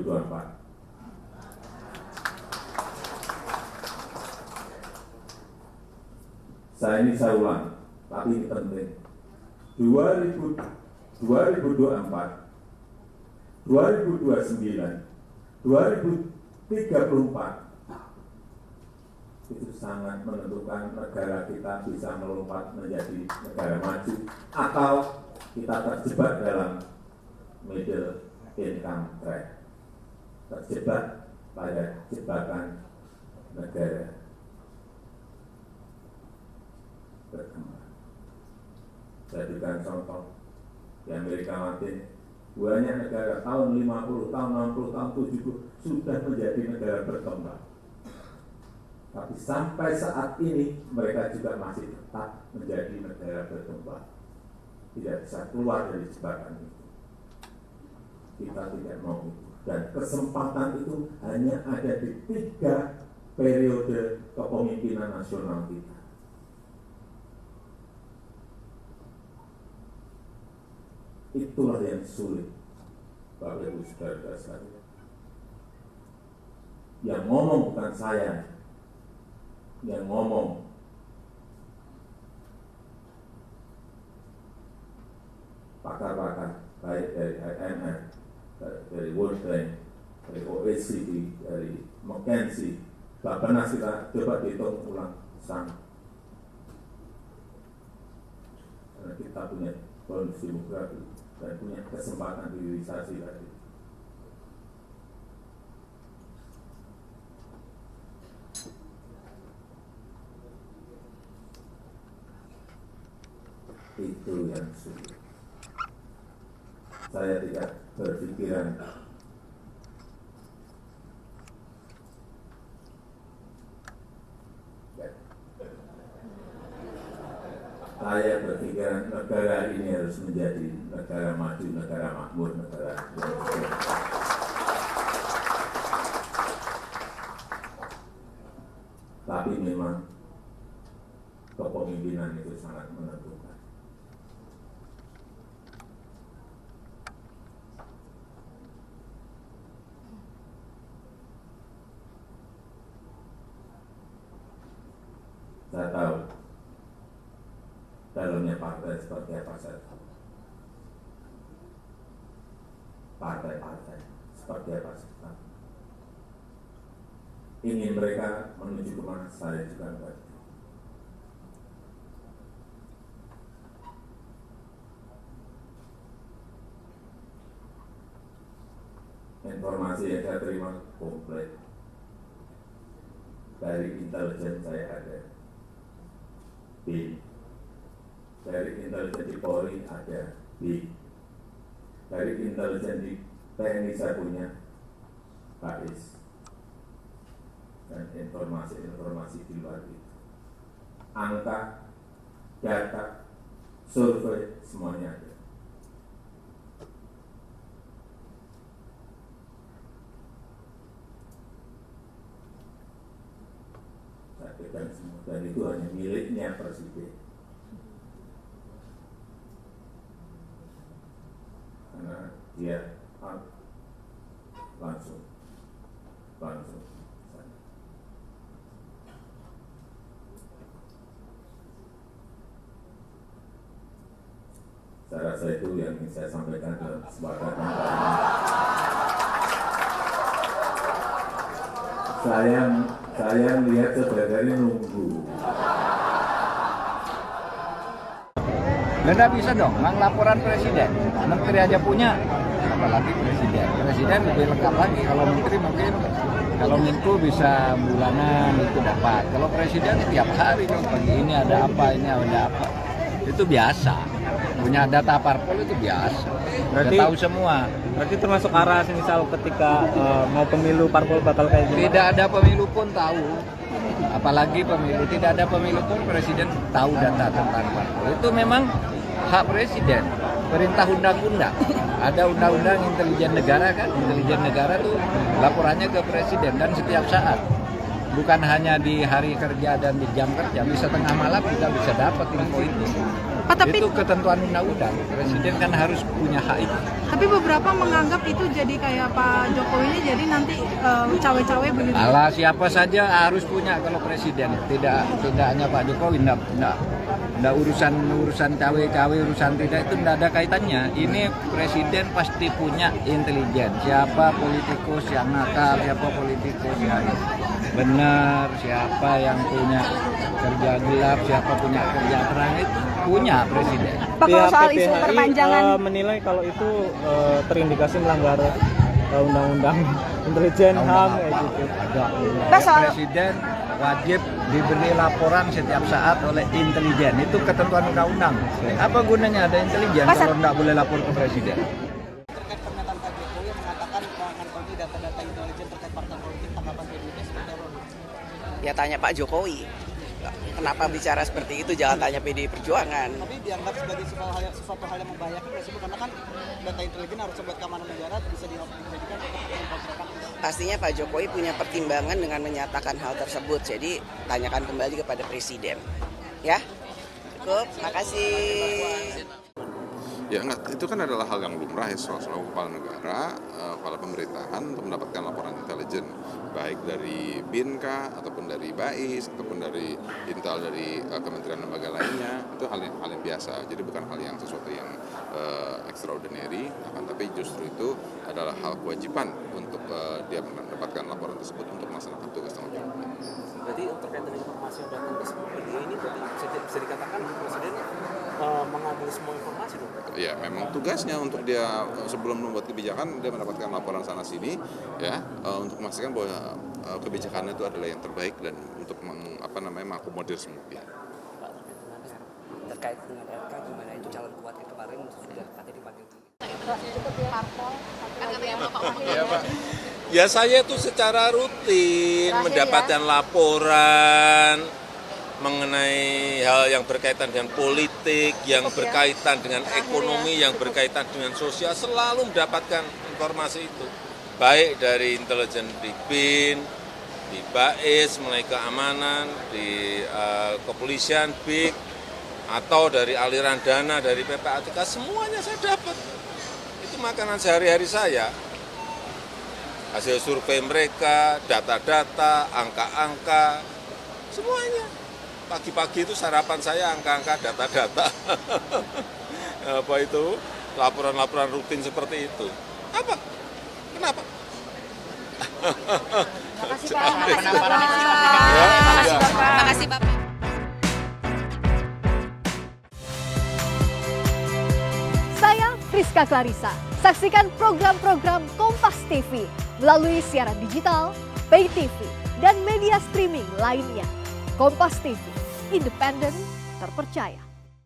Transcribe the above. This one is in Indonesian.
2024. Saya ulang, tapi ini penting. 2024, 2029, 2034 itu sangat menentukan negara kita bisa melompat menjadi negara maju atau kita terjebak dalam middle income trap, terjebak pada jebakan negara berkembang. Jadikan contoh di Amerika Latin, banyak negara tahun 50, tahun 60, tahun 70 sudah menjadi negara berkembang. Tapi sampai saat ini mereka juga masih tetap menjadi negara berkembang. Tidak bisa keluar dari jebakan itu. Kita tidak mau itu. Dan kesempatan itu hanya ada di 3 periode kepemimpinan nasional kita. Itulah yang sulit, Bapak Ibu Saudara sekalian. Yang ngomong bukan saya, yang ngomong pakar-pakar, baik dari IMF, dari World Bank, dari OECD, dari McKinsey. Bappenas kita coba dihitung ulang sama. Karena kita punya bonus demografi dan punya kesempatan hilirisasi tadi. Itu yang sulit. Saya tidak berpikiran saya berpikiran negara ini harus menjadi negara maju, negara makmur, negara tapi memang kepemimpinan itu sangat menentukan. Saya tahu dalamnya partai seperti apa saya tahu. Partai-partai seperti apa saya tahu. Ingin mereka menuju kemana, saya juga enggak. Informasi yang saya terima komplit. Dari intelijen saya ada B, dari intelijen di Polri ada B, dari intelijen di TNI saya punya KIS, dan informasi-informasi di luar itu, angka, data, survei, semuanya ada. Saya pegang semua, dan itu hanya miliknya Presiden. Karena dia langsung. Saya rasa itu yang ingin saya sampaikan dalam kesempatan ini. Saya melihat saudara ini nunggu. Nggak bisa dong, laporan presiden. Menteri aja punya, apalagi presiden. Presiden lebih lengkap lagi. Kalau menteri mungkin, kalau Menko bisa bulanan itu dapat. Kalau presiden tiap hari dong, pagi ini ada apa, ini ada apa. Itu biasa. Punya data parpol itu biasa. Berarti udah tahu semua. Berarti termasuk arah misal ketika mau pemilu parpol bakal kayak gimana? Tidak ada pemilu pun tahu. Apalagi pemilu, tidak ada pemilu pun presiden tahu data tentang parpol. Itu memang hak presiden, perintah undang-undang. Ada undang-undang intelijen negara kan, intelijen negara tuh laporannya ke presiden dan setiap saat. bukan hanya di hari kerja dan di jam kerja, bisa tengah malam kita bisa dapat info itu. Pak, tapi, Itu ketentuan undang-undang, presiden kan harus punya hak itu. tapi beberapa menganggap itu jadi kayak Pak Jokowi ini jadi nanti cawe-cawe begitu. Alah, siapa saja harus punya kalau presiden, tidak hanya Pak Jokowi, enggak urusan cawe-cawe, urusan tidak, itu enggak ada kaitannya. Ini presiden pasti punya intelijen, siapa politikus yang nakal, siapa politikus yang benar, siapa yang punya kerja gelap, siapa punya kerja terang, itu punya presiden. Pak, kalau soal isu PPHI, perpanjangan menilai kalau itu terindikasi melanggar undang-undang intelijen HAM kayak gitu. Pak, soal- Presiden wajib diberi laporan setiap saat oleh intelijen. Itu ketentuan undang-undang. Apa gunanya ada intelijen Pak, kalau tidak boleh lapor ke presiden? Terkait pernyataan Pak Jokowi yang mengatakan mengantongi data-data intelijen terkait partai politik, tanggapan PDIP seperti apa? Ya tanya Pak Jokowi. Kenapa bicara seperti itu? Jangan tanya PDI Perjuangan. Tapi dianggap sebagai sesuatu hal yang membahayakan nggak sih, Bu? Karena kan data intelijen harus buat keamanan negara, bisa dijadikan untuk. Pastinya Pak Jokowi punya pertimbangan dengan menyatakan hal tersebut. Jadi tanyakan kembali kepada Presiden. Ya, cukup. Makasih. Ya enggak, itu kan adalah hal yang lumrah ya, selalu kepala negara, kepala pemerintahan untuk mendapatkan laporan intelijen, baik dari BIN ataupun dari BAIS ataupun dari intel dari kementerian lembaga lainnya. Itu hal yang biasa, jadi bukan hal yang sesuatu yang extraordinary, tapi justru itu adalah hal kewajiban untuk dia mendapatkan laporan tersebut untuk melaksanakan tugas tanggung jawab. Berarti terkait dengan informasi yang datang ke semua media ini berarti bisa dikatakan Presiden mengambil semua informasi dong? Ya, memang tugasnya untuk dia sebelum membuat kebijakan dia mendapatkan laporan sana sini, ya, untuk memastikan bahwa kebijakannya itu adalah yang terbaik dan untuk mengakomodir semua pihak. Terkait dengan RK, gimana itu calon kuat yang kemarin sudah katanya dipanggil. Iya, Pak. Ya saya itu secara rutin mendapatkan laporan mengenai hal yang berkaitan dengan politik, yang berkaitan dengan ekonomi, yang berkaitan dengan sosial, selalu mendapatkan informasi itu. Baik dari intelijen di BIN, di BAIS, mengenai keamanan, di kepolisian, BIK, atau dari aliran dana dari PPATK, semuanya saya dapat. Itu makanan sehari-hari saya. Hasil survei mereka, data-data, angka-angka, semuanya. Pagi-pagi itu sarapan saya angka-angka, data-data. Apa itu? Laporan-laporan rutin seperti itu. Apa? Kenapa? Makasih Pak. Makasih Bapak. Saya Friska Clarissa. Saksikan program-program Kompas TV melalui siaran digital, pay TV, dan media streaming lainnya. Kompas TV, independen, terpercaya.